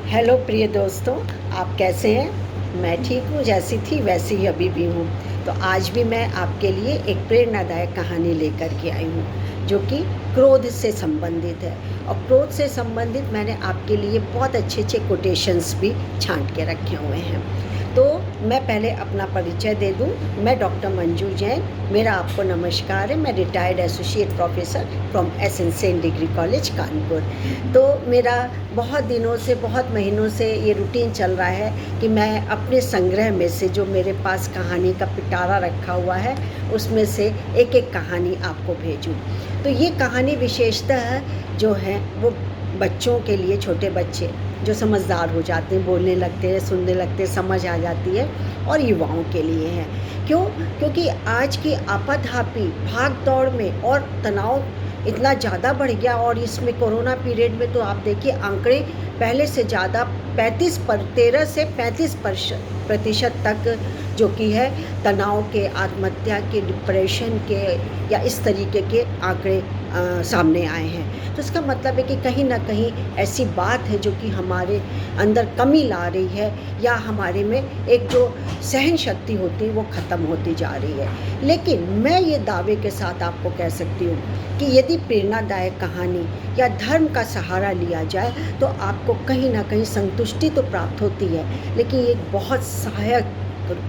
Hello प्रिय दोस्तों, आप कैसे हैं। मैं ठीक हूँ, जैसी थी वैसी ही अभी भी हूँ। तो आज भी मैं आपके लिए एक प्रेरणादायक कहानी लेकर के आई हूँ जो कि क्रोध से संबंधित है। और क्रोध से संबंधित मैंने आपके लिए बहुत अच्छे अच्छे कोटेशंस भी छांट के रखे हुए हैं। तो मैं पहले अपना परिचय दे दूं। मैं डॉक्टर मंजू जैन, मेरा आपको नमस्कार है। मैं retired associate professor from SN. Sen degree college Kanpur. तो मेरा बहुत दिनों से, बहुत महीनों से ये रूटीन चल रहा है कि मैं अपने संग्रह में से जो मेरे पास कहानी का पिटारा रखा हुआ है उसमें से एक एक कहानी आपको भेजूं। तो ये कहानी विशेषतः जो है वो बच्चों के लिए, छोटे बच्चे जो समझदार हो जाते हैं, बोलने लगते हैं, सुनने लगते हैं, समझ आ जाती है, और युवाओं के लिए है। क्यों? क्योंकि आज की आपाधापी भाग दौड़ में और तनाव इतना ज़्यादा बढ़ गया, और इसमें कोरोना पीरियड में तो आप देखिए आंकड़े पहले से ज़्यादा 13 से 35% तक जो कि है तनाव के, आत्महत्या के, डिप्रेशन के या इस तरीके के आंकड़े सामने आए हैं। तो इसका मतलब है कि कहीं ना कहीं ऐसी बात है जो कि हमारे अंदर कमी ला रही है, या हमारे में एक जो सहन शक्ति होती है वो ख़त्म होती जा रही है। लेकिन मैं ये दावे के साथ आपको कह सकती हूँ कि यदि प्रेरणादायक कहानी या धर्म का सहारा लिया जाए तो आपको कहीं ना कहीं संतुष्टि तो प्राप्त होती है, लेकिन ये बहुत सहायक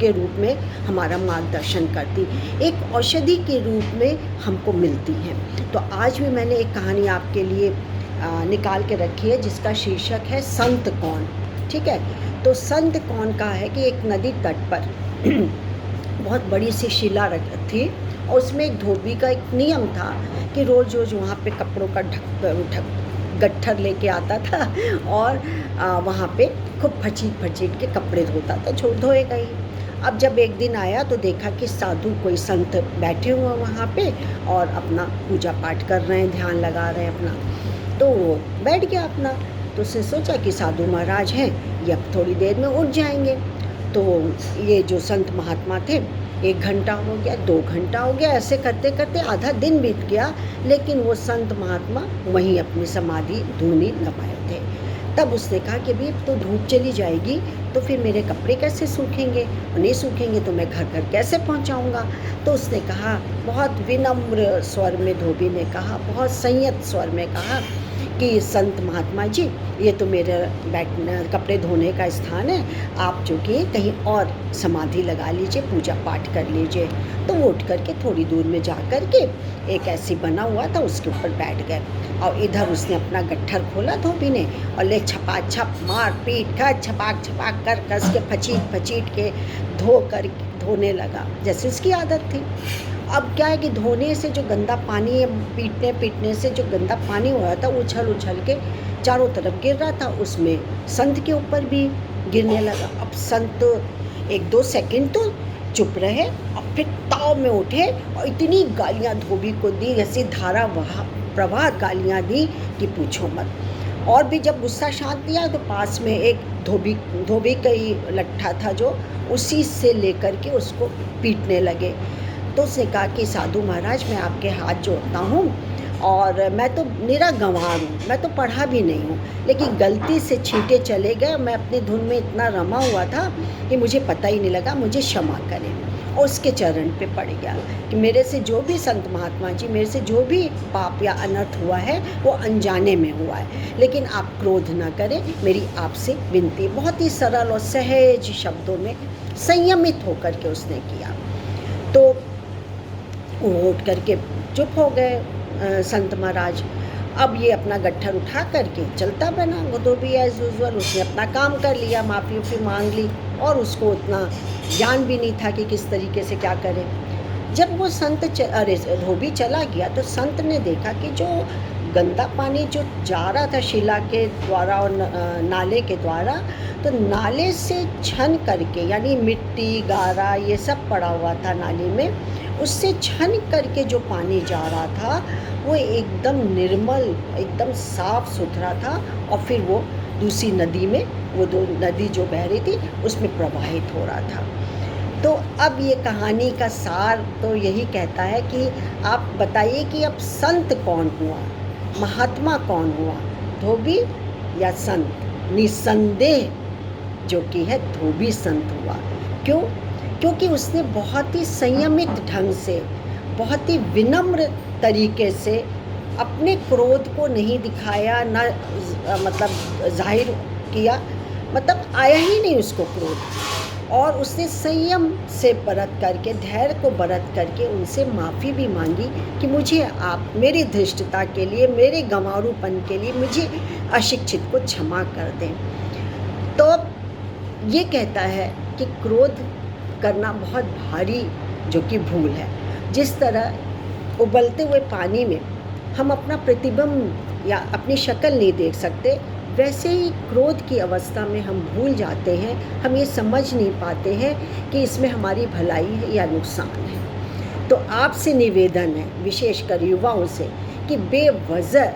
के रूप में हमारा मार्गदर्शन करती, एक औषधि के रूप में हमको मिलती है। तो आज भी मैंने एक कहानी आपके लिए निकाल के रखी है जिसका शीर्षक है संत कौन। ठीक है, तो संत कौन का है कि एक नदी तट पर बहुत बड़ी सी शिला थी, और उसमें एक धोबी का एक नियम था कि रोज़ रोज़ वहाँ पे कपड़ों का गट्ठर लेके आता था और वहाँ पे खूब फचीट फचीट के कपड़े धोता था, धोएगा ही। अब जब एक दिन आया तो देखा कि साधु कोई संत बैठे हुए वहाँ पे और अपना पूजा पाठ कर रहे हैं, ध्यान लगा रहे हैं अपना। तो वो बैठ गया अपना। तो उसने सोचा कि साधु महाराज हैं, ये अब थोड़ी देर में उठ जाएंगे। तो ये जो संत महात्मा थे, 1 घंटा हो गया, 2 घंटा हो गया, ऐसे करते करते आधा दिन बीत गया, लेकिन वो संत महात्मा वहीं अपनी समाधि धूनी लगाए थे। तब उसने कहा कि अभी तो धूप चली जाएगी तो फिर मेरे कपड़े कैसे सूखेंगे, और नहीं सूखेंगे तो मैं घर घर कैसे पहुंचाऊंगा। तो उसने कहा, बहुत विनम्र स्वर में धोबी ने कहा, बहुत संयत स्वर में कहा कि संत महात्मा जी, ये तो मेरे बैठना कपड़े धोने का स्थान है, आप जो कि कहीं और समाधि लगा लीजिए, पूजा पाठ कर लीजिए। तो वो उठ करके थोड़ी दूर में जा कर के एक ऐसी बना हुआ था उसके ऊपर बैठ गए, और इधर उसने अपना गट्ठर खोला धोबी ने, और ले छपा छप मार पीट कर छपाक छपाक कर कस के फचीट फचीट के धोने लगा जैसे उसकी आदत थी। अब क्या है कि धोने से जो गंदा पानी है, पीटने पीटने से जो गंदा पानी हो रहा था, उछल उछल के चारों तरफ गिर रहा था, उसमें संत के ऊपर भी गिरने लगा। अब संत 1-2 सेकंड तो चुप रहे, और फिर ताव में उठे और इतनी गालियां धोबी को दी, ऐसी धारा प्रवाह गालियां दी कि पूछो मत। और भी जब गुस्सा शांत दिया तो पास में एक धोबी का ही लट्ठा था जो उसी से लेकर के उसको पीटने लगे। तो उसने कहा कि साधु महाराज, मैं आपके हाथ जोड़ता हूँ, और मैं तो निरा गंवार हूँ, मैं तो पढ़ा भी नहीं हूँ, लेकिन गलती से छींटे चले गए, मैं अपनी धुन में इतना रमा हुआ था कि मुझे पता ही नहीं लगा, मुझे क्षमा करें। और उसके चरण पे पड़ गया कि मेरे से जो भी संत महात्मा जी, मेरे से जो भी पाप या अनर्थ हुआ है वो अनजाने में हुआ है, लेकिन आप क्रोध न करें, मेरी आपसे विनती। बहुत ही सरल और सहज शब्दों में संयमित होकर के उसने किया। तो वो उठ करके चुप हो गए संत महाराज। अब ये अपना गट्ठर उठा करके चलता बना, धोबी एज यूजुअल उसने अपना काम कर लिया, माफ़ी उफ़ी मांग ली, और उसको उतना ज्ञान भी नहीं था कि किस तरीके से क्या करें। जब वो धोबी चला गया तो संत ने देखा कि जो गंदा पानी जो जा रहा था शिला के द्वारा और नाले के द्वारा, तो नाले से छन करके, यानी मिट्टी गारा ये सब पड़ा हुआ था नाले में, उससे छन करके जो पानी जा रहा था वो एकदम निर्मल, एकदम साफ सुथरा था, और फिर वो दूसरी नदी में, वो नदी जो बह रही थी उसमें प्रवाहित हो रहा था। तो अब ये कहानी का सार तो यही कहता है कि आप बताइए कि अब संत कौन हुआ, महात्मा कौन हुआ, धोबी या संत। निसंदेह जो कि है धोबी संत हुआ। क्यों? क्योंकि उसने बहुत ही संयमित ढंग से, बहुत ही विनम्र तरीके से अपने क्रोध को नहीं दिखाया, ना मतलब जाहिर किया, मतलब आया ही नहीं उसको क्रोध। और उसने संयम से बरत करके, धैर्य को बरत करके उनसे माफ़ी भी मांगी कि मुझे आप मेरी धृष्टता के लिए, मेरे गंवारूपन के लिए मुझे अशिक्षित को क्षमा कर दें। तो ये कहता है कि क्रोध करना बहुत भारी जो कि भूल है। जिस तरह उबलते हुए पानी में हम अपना प्रतिबिंब या अपनी शक्ल नहीं देख सकते, वैसे ही क्रोध की अवस्था में हम भूल जाते हैं, हम ये समझ नहीं पाते हैं कि इसमें हमारी भलाई है या नुकसान है। तो आपसे निवेदन है, विशेषकर युवाओं से, कि बेवजह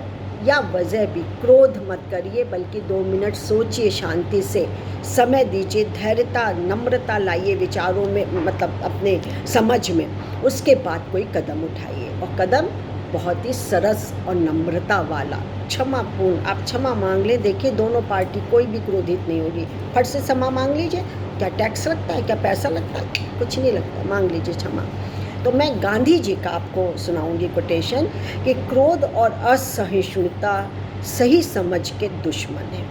या वजह भी क्रोध मत करिए, बल्कि 2 मिनट सोचिए, शांति से समय दीजिए, धैर्यता, नम्रता लाइए विचारों में, मतलब अपने समझ में। उसके बाद कोई कदम उठाइए, और कदम बहुत ही सरस और नम्रता वाला, क्षमापूर्ण। आप क्षमा मांग लें, देखिए दोनों पार्टी कोई भी क्रोधित नहीं होगी। फट से क्षमा मांग लीजिए। क्या टैक्स लगता है? क्या पैसा लगता है? कुछ नहीं लगता, मांग लीजिए क्षमा। तो मैं गांधी जी का आपको सुनाऊंगी कोटेशन कि क्रोध और असहिष्णुता सही समझ के दुश्मन है।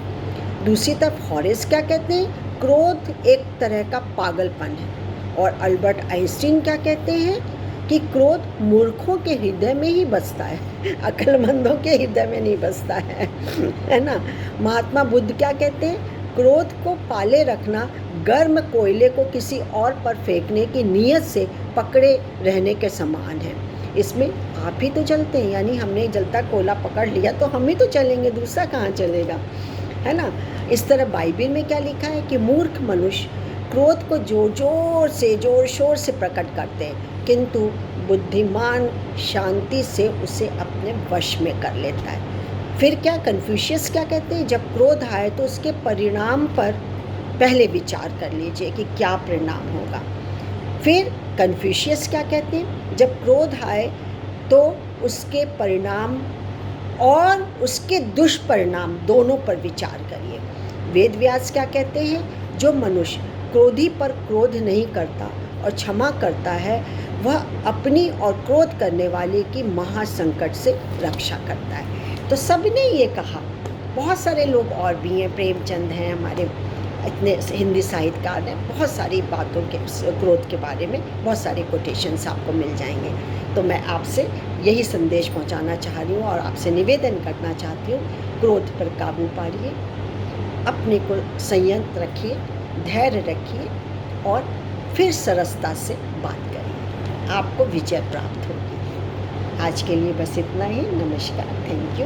दूसरी तरफ हॉरेस क्या कहते हैं? क्रोध एक तरह का पागलपन है। और अल्बर्ट आइंस्टीन क्या कहते हैं कि क्रोध मूर्खों के हृदय में ही बसता है, अक्लमंदों के हृदय में नहीं बसता है ना। महात्मा बुद्ध क्या कहते हैं? क्रोध को पाले रखना गर्म कोयले को किसी और पर फेंकने की नीयत से पकड़े रहने के समान है। इसमें आप ही तो चलते हैं, यानी हमने जलता कोयला पकड़ लिया तो हम ही तो चलेंगे, दूसरा कहाँ चलेगा, है ना। इस तरह बाइबिल में क्या लिखा है कि मूर्ख मनुष्य क्रोध को जोर शोर से प्रकट करते हैं, किंतु बुद्धिमान शांति से उसे अपने वश में कर लेता है। फिर क्या कन्फ्यूशियस क्या कहते हैं? जब क्रोध आए तो उसके परिणाम पर पहले विचार कर लीजिए कि क्या परिणाम होगा। फिर कन्फ्यूशियस क्या कहते हैं? जब क्रोध आए तो उसके परिणाम और उसके दुष्परिणाम दोनों पर विचार करिए। वेद व्यास क्या कहते हैं? जो मनुष्य क्रोधी पर क्रोध नहीं करता और क्षमा करता है, वह अपनी और क्रोध करने वाले की महासंकट से रक्षा करता है। तो सबने ये कहा, बहुत सारे लोग और भी हैं, प्रेमचंद हैं, हमारे इतने हिंदी साहित्यकार हैं, बहुत सारी बातों के क्रोध के बारे में बहुत सारे कोटेशंस आपको मिल जाएंगे। तो मैं आपसे यही संदेश पहुंचाना चाह रही हूँ और आपसे निवेदन करना चाहती हूँ, क्रोध पर काबू पाइए, अपने को संयत रखिए, धैर्य रखिए और फिर सरसता से बात करिए, आपको विजय प्राप्त होगी। आज के लिए बस इतना ही। नमस्कार, थैंक यू।